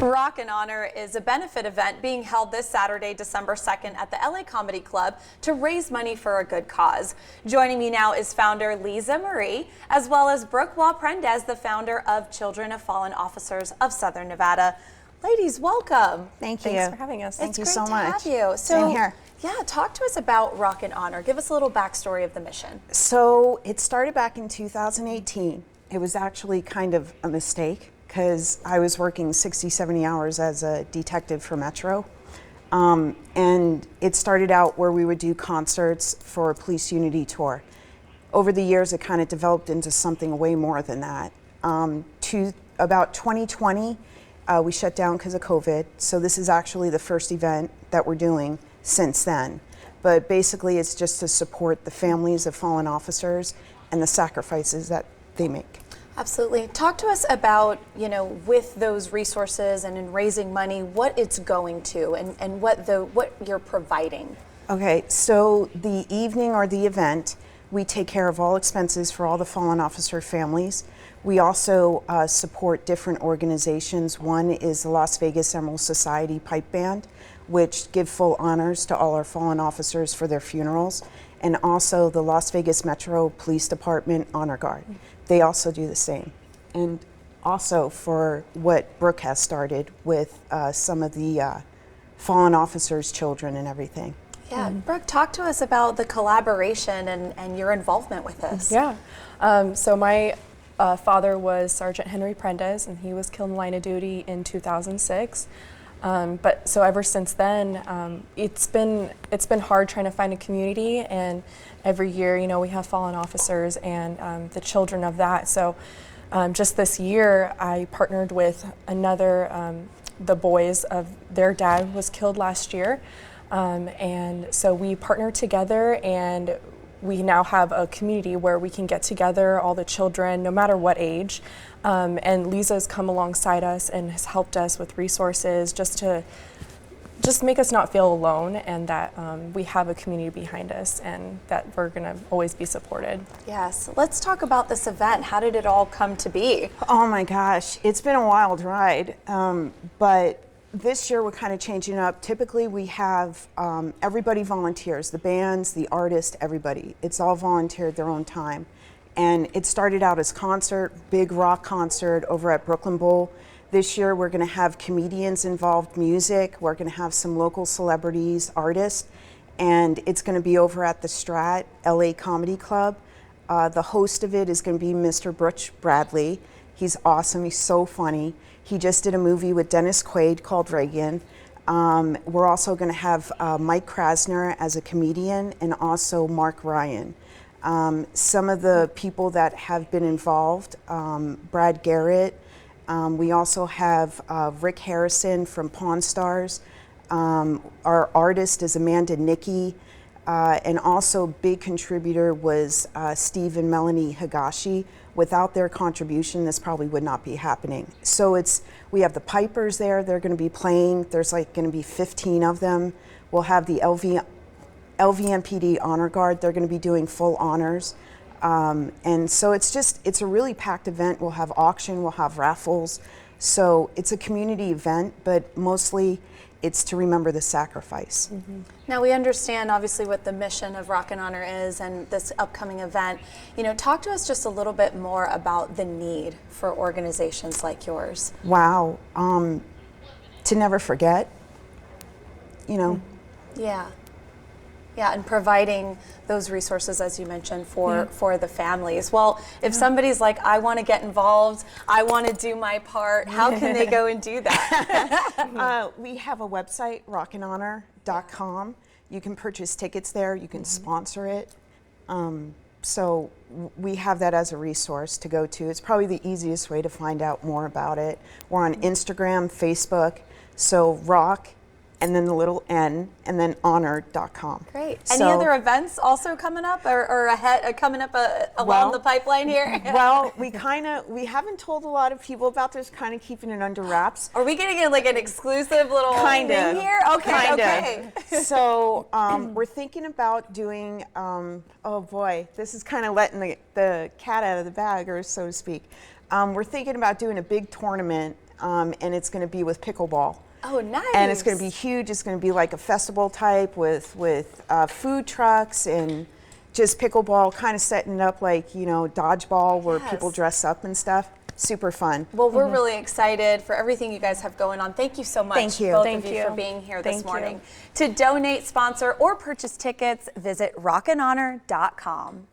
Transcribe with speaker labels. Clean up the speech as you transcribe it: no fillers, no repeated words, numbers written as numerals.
Speaker 1: Rock and Honor is a benefit event being held this Saturday, December 2nd at the LA Comedy Club to raise money for a good cause. Joining me now is founder Liza Marie, as well as Brooke Waugh-Prendes, the founder of Children of Fallen Officers of Southern Nevada. Ladies, welcome.
Speaker 2: Thank you.
Speaker 3: Thanks for having us.
Speaker 2: Thank you
Speaker 1: It's
Speaker 2: so
Speaker 1: great
Speaker 2: much.
Speaker 1: to have you.
Speaker 2: Same here.
Speaker 1: Yeah, talk to us about Rock and Honor. Give us a little backstory of the mission.
Speaker 2: So it started back in 2018. It was actually kind of a mistake because I was working 60, 70 hours as a detective for Metro. And it started out where we would do concerts for a Police Unity tour. Over the years, it kind of developed into something way more than that. About 2020, we shut down because of COVID. So this is actually the first event that we're doing since then. But basically, it's just to support the families of fallen officers and the sacrifices that they make.
Speaker 1: Absolutely. Talk to us about, with those resources and in raising money, what it's going to and what you're providing.
Speaker 2: Okay, so the evening or the event, we take care of all expenses for all the fallen officer families. We also support different organizations. One is the Las Vegas Emerald Society Pipe Band, which give full honors to all our fallen officers for their funerals, and also the Las Vegas Metro Police Department Honor Guard. They also do the same. And also for what Brooke has started with some of the fallen officers' children and everything.
Speaker 1: Yeah, Brooke, talk to us about the collaboration and your involvement with this.
Speaker 3: Yeah, so my father was Sergeant Henry Prendes, and he was killed in line of duty in 2006. But so ever since then, it's been hard trying to find a community, and every year, we have fallen officers and the children of that. So just this year, I partnered with another, the boys of their dad was killed last year. And so we partnered together, and we now have a community where we can get together, all the children, no matter what age. And Liza's come alongside us and has helped us with resources just to make us not feel alone, and that we have a community behind us and that we're going to always be supported.
Speaker 1: Yes. Let's talk about this event. How did it all come to be?
Speaker 2: Oh my gosh, it's been a wild ride. But this year we're kind of changing up. Typically we have everybody volunteers, the bands, the artists, everybody. It's all volunteered their own time. And it started out as concert, big rock concert over at Brooklyn Bowl. This year we're going to have comedians involved, music. We're going to have some local celebrities, artists. And it's going to be over at the Strat LA Comedy Club. The host of it is going to be Mr. Butch Bradley. He's awesome. He's so funny. He just did a movie with Dennis Quaid called Reagan. We're also going to have Mike Krasner as a comedian, and also Mark Ryan. Some of the people that have been involved, Brad Garrett. We also have Rick Harrison from Pawn Stars. Our artist is Amanda Nicky. And also big contributor was Steve and Melanie Higashi. Without their contribution, this probably would not be happening. So we have the pipers there. They're going to be playing. There's going to be 15 of them. We'll have the LVMPD Honor Guard. They're going to be doing full honors. And so it's a really packed event. We'll have auction, we'll have raffles. So it's a community event, but mostly it's to remember the sacrifice.
Speaker 1: Mm-hmm. Now we understand obviously what the mission of Rock and Honor is and this upcoming event. Talk to us just a little bit more about the need for organizations like yours.
Speaker 2: Wow, to never forget,
Speaker 1: Yeah, and providing those resources, as you mentioned, for the families. Well, if somebody's like, I want to get involved, I want to do my part, how can they go and do that?
Speaker 2: We have a website, rockandhonor.com. You can purchase tickets there, you can sponsor it. So we have that as a resource to go to. It's probably the easiest way to find out more about it. We're on Instagram, Facebook, so rock, and then the little N, and then honor.com.
Speaker 1: Great. Any other events also coming up or ahead, coming up along the pipeline here?
Speaker 2: Well, we haven't told a lot of people about this, kind of keeping it under wraps.
Speaker 1: Are we getting an exclusive little thing here? Okay.
Speaker 2: So we're thinking about doing, oh boy, this is kind of letting the cat out of the bag, or so to speak. We're thinking about doing a big tournament and it's going to be with pickleball.
Speaker 1: Oh, nice.
Speaker 2: And it's going to be huge. It's going to be like a festival type with food trucks and just pickleball, kind of setting it up like, you know, dodgeball where people dress up and stuff. Super fun.
Speaker 1: Well, we're really excited for everything you guys have going on. Thank you so much,
Speaker 2: Thank you.
Speaker 1: both
Speaker 3: Thank
Speaker 1: of you,
Speaker 3: you.
Speaker 1: for being here this
Speaker 3: Thank you.
Speaker 1: morning. To donate, sponsor, or purchase tickets, visit rockandhonor.com.